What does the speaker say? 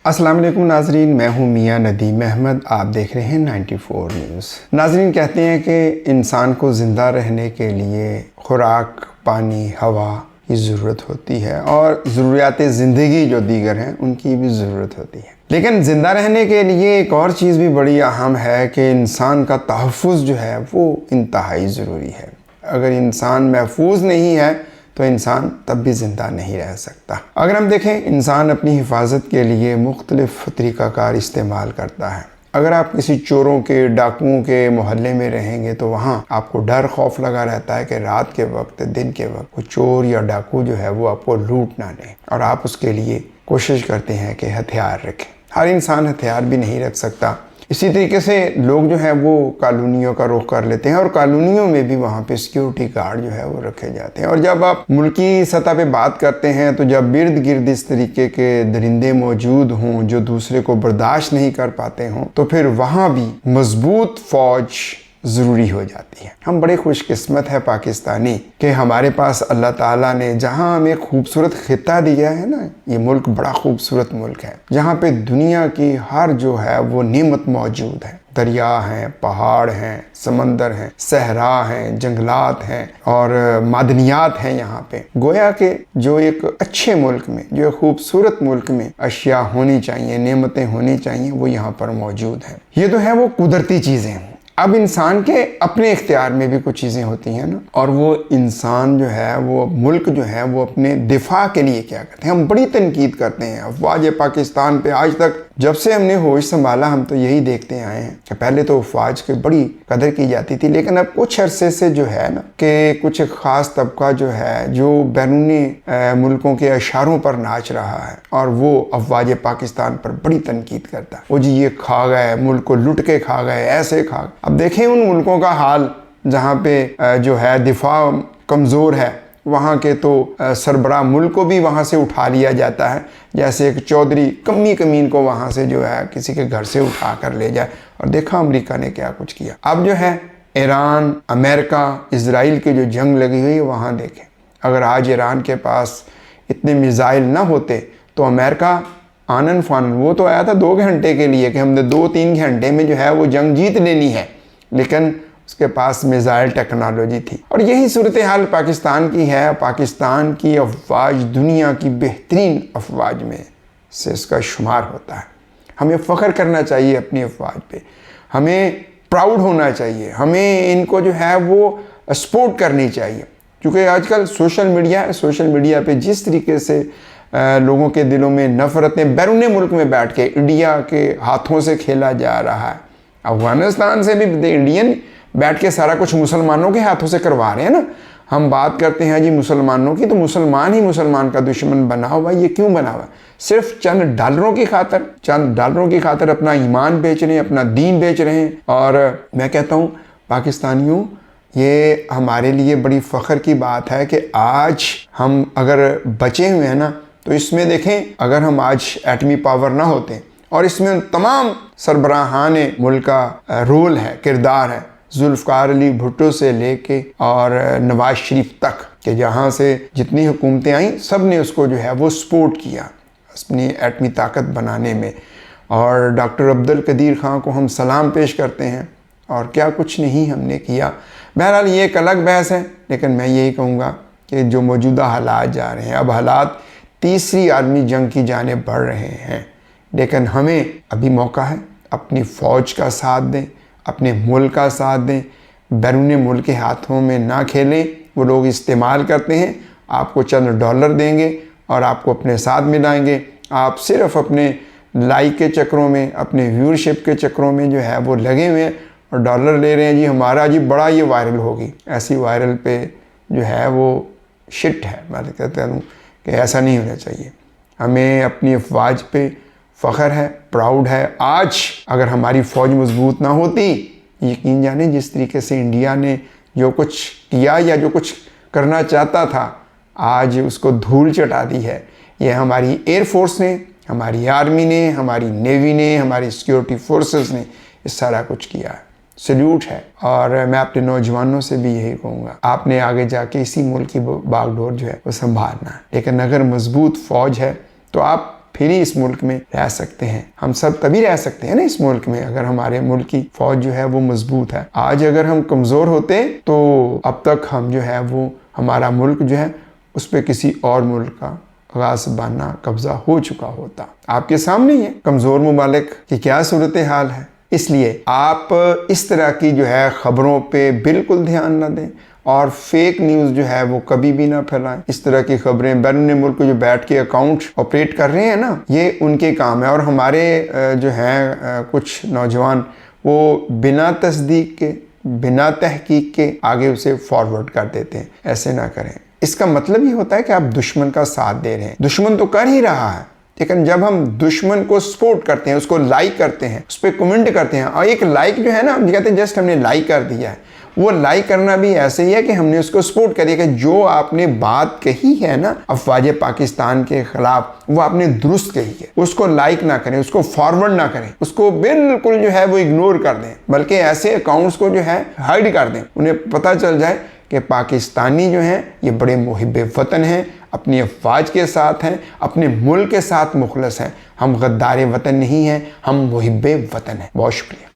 अस्सलाम वालेकुम नाजरीन, मैं हूँ मियाँ नदीम अहमद। आप देख रहे हैं 94 न्यूज़। नाजरीन, कहते हैं कि इंसान को ज़िंदा रहने के लिए खुराक, पानी, हवा की ज़रूरत होती है और ज़रूरियात ज़िंदगी जो दीगर हैं उनकी भी ज़रूरत होती है। लेकिन ज़िंदा रहने के लिए एक और चीज़ भी बड़ी अहम है कि इंसान का तहफ़्फ़ुज़ जो है वो इंतहाई ज़रूरी है। अगर इंसान महफूज नहीं है तो इंसान तब भी ज़िंदा नहीं रह सकता। अगर हम देखें, इंसान अपनी हिफाजत के लिए मुख्तलिफ़ तरीक़ाकार इस्तेमाल करता है। अगर आप किसी चोरों के, डाकुओं के मोहल्ले में रहेंगे तो वहाँ आपको डर खौफ लगा रहता है कि रात के वक्त, दिन के वक्त कोई चोर या डाकू जो है वो आपको लूट ना ले, और आप उसके लिए कोशिश करते हैं कि हथियार रखें। हर इंसान हथियार भी नहीं रख सकता। इसी तरीके से लोग जो हैं वो कॉलोनियों का रुख कर लेते हैं और कॉलोनियों में भी वहाँ पे सिक्योरिटी गार्ड जो है वो रखे जाते हैं। और जब आप मुल्की सतह पे बात करते हैं तो जब इर्द गिर्द इस तरीके के दरिंदे मौजूद हों जो दूसरे को बर्दाश्त नहीं कर पाते हों तो फिर वहाँ भी मजबूत फौज ज़रूरी हो जाती है। हम बड़े खुशकिस्मत है पाकिस्तानी कि हमारे पास अल्लाह ताला ने जहाँ हमें खूबसूरत खिता दिया है ना, ये मुल्क बड़ा खूबसूरत मुल्क है जहाँ पे दुनिया की हर जो है वो नेमत मौजूद है। दरिया हैं, पहाड़ हैं, समंदर हैं, सहरा हैं, जंगलात हैं और मादनियात हैं। यहाँ पे गोया के जो एक अच्छे मुल्क में, जो खूबसूरत मुल्क में अशिया होनी चाहिए, नेमतें होनी चाहिए, वो यहाँ पर मौजूद हैं। ये तो है वो कुदरती चीज़ें हैं। अब इंसान के अपने इख्तियार में भी कुछ चीज़ें होती हैं ना, और वो इंसान जो है, वो मुल्क जो है वो अपने दिफा के लिए क्या करते हैं। हम बड़ी तनकीद करते हैं अफवाज पाकिस्तान पे। आज तक जब से हमने होश संभाला हम तो यही देखते आए हैं कि पहले तो अफवाज की बड़ी कदर की जाती थी, लेकिन अब कुछ अरसे से जो है ना कि कुछ ख़ास तबका जो है जो बैरूनी मुल्कों के इशारों पर नाच रहा है और वो अफवाज पाकिस्तान पर बड़ी तनकीद करता है। वो जी ये खा गए, मुल्क को लुट के खा गए, ऐसे खा गए। अब देखें उन मुल्कों का हाल जहाँ पे जो है दिफा कमज़ोर है, वहाँ के तो सरबराह मुल्क को भी वहाँ से उठा लिया जाता है, जैसे एक चौधरी कमी कमीन को वहाँ से जो है किसी के घर से उठा कर ले जाए। और देखा अमेरिका ने क्या कुछ किया। अब जो है ईरान, अमेरिका, इजराइल की जो जंग लगी हुई है, वहाँ देखें अगर आज ईरान के पास इतने मिसाइल ना होते तो अमेरिका आनन फानन, वो तो आया था 2 घंटे के लिए कि हमने 2-3 घंटे में जो है वो जंग जीत लेनी है, लेकिन उसके पास मिसाइल टेक्नोलॉजी थी। और यही सूरत हाल पाकिस्तान की है। पाकिस्तान की अफवाज दुनिया की बेहतरीन अफवाज में से इसका शुमार होता है। हमें फ़ख्र करना चाहिए अपनी अफवाज पे, हमें प्राउड होना चाहिए, हमें इनको जो है वो सपोर्ट करनी चाहिए। क्योंकि आजकल सोशल मीडिया है, सोशल मीडिया पे जिस तरीके से लोगों के दिलों में नफ़रतें बैरून मुल्क में बैठ के इंडिया के हाथों से खेला जा रहा है। अफ़गानिस्तान से भी इंडियन बैठ के सारा कुछ मुसलमानों के हाथों से करवा रहे हैं ना। हम बात करते हैं जी मुसलमानों की, तो मुसलमान ही मुसलमान का दुश्मन बना हुआ। ये क्यों बना हुआ? सिर्फ चंद डॉलरों की खातर अपना ईमान बेच रहे हैं, अपना दीन बेच रहे हैं। और मैं कहता हूँ पाकिस्तानियों, ये हमारे लिए बड़ी फ़ख्र की बात है कि आज हम अगर बचे हुए हैं ना, तो इसमें देखें अगर हम आज एटमी पावर ना होते और इसमें तमाम सरबराहान मुल्क का रोल है, किरदार है, जुल्फ़िकार अली भुट्टो से लेके और नवाज शरीफ तक, कि जहाँ से जितनी हुकूमतें आई सब ने उसको जो है वो सपोर्ट किया अपनी एटमी ताकत बनाने में। और डॉक्टर अब्दुल कदीर ख़ान को हम सलाम पेश करते हैं। और क्या कुछ नहीं हमने किया। बहरहाल ये एक अलग बहस है, लेकिन मैं यही कहूँगा कि जो मौजूदा हालात जा रहे हैं, अब हालात तीसरी आलमी जंग की जानिब बढ़ रहे हैं, लेकिन हमें अभी मौका है। अपनी फ़ौज का साथ दें, अपने मुल्क का साथ दें, बैरून मुल्क के हाथों में ना खेलें। वो लोग इस्तेमाल करते हैं, आपको चंद डॉलर देंगे और आपको अपने साथ मिलाएंगे। आप सिर्फ अपने लाइक के चक्रों में, अपने व्यूअरशिप के चक्रों में जो है वो लगे हुए हैं और डॉलर ले रहे हैं। जी हमारा जी बड़ा ये वायरल होगी, ऐसी वायरल पे जो है वो शिट है। मैं कहता हूँ कि ऐसा नहीं होना चाहिए। हमें अपनी अफवाज पे फ़ख्र है, प्राउड है। आज अगर हमारी फ़ौज मजबूत ना होती, यकीन जाने जिस तरीके से इंडिया ने जो कुछ किया या जो कुछ करना चाहता था, आज उसको धूल चटा दी है। ये हमारी एयरफोर्स ने, हमारी आर्मी ने, हमारी नेवी ने, हमारी सिक्योरिटी फोर्सेस ने ये सारा कुछ किया है। सल्यूट है। और मैं अपने नौजवानों से भी यही कहूँगा, आपने आगे जाके इसी मुल्क की बागडोर जो है वो संभालना है। लेकिन अगर मजबूत फ़ौज है तो आप फिर ही इस मुल्क में रह सकते हैं। हम सब तभी रह सकते हैं ना इस मुल्क में अगर हमारे मुल्क की फौज जो है वो मजबूत है। आज अगर हम कमज़ोर होते तो अब तक हम जो है वो हमारा मुल्क जो है उस पर किसी और मुल्क का गाज़िबाना कब्जा हो चुका होता। आपके सामने ही है कमज़ोर ममालिक की क्या सूरत हाल है। इसलिए आप इस तरह की जो है ख़बरों पे बिल्कुल ध्यान ना दें और फेक न्यूज़ जो है वो कभी भी ना फैलाएं। इस तरह की खबरें बैरून मुल्क जो बैठ के अकाउंट ऑपरेट कर रहे हैं ना, ये उनके काम है। और हमारे जो हैं कुछ नौजवान वो बिना तस्दीक के, बिना तहकीक के आगे उसे फॉरवर्ड कर देते हैं। ऐसे ना करें। इसका मतलब ये होता है कि आप दुश्मन का साथ दे रहे हैं। दुश्मन तो कर ही रहा है, लेकिन जब हम दुश्मन को सपोर्ट करते हैं, उसको लाइक करते हैं, उस पर कमेंट करते हैं, और एक लाइक जो है ना, हम कहते हैं जस्ट हमने लाइक कर दिया है, वो लाइक करना भी ऐसे ही है कि हमने उसको सपोर्ट करिए कि जो आपने बात कही है ना अफवाज पाकिस्तान के खिलाफ, वो आपने दुरुस्त कही है। उसको लाइक ना करें, उसको फॉरवर्ड ना करें, उसको बिल्कुल जो है वो इग्नोर कर दें, बल्कि ऐसे अकाउंट्स को जो है हाइड कर दें। उन्हें पता चल जाए कि पाकिस्तानी जो हैं ये बड़े मुहिब वतन हैं, अपनी अफवाज के साथ हैं, अपने मुल्क के साथ मुखलस हैं। हम गद्दार वतन नहीं हैं, हम मुहिब वतन हैं। बहुत शुक्रिया।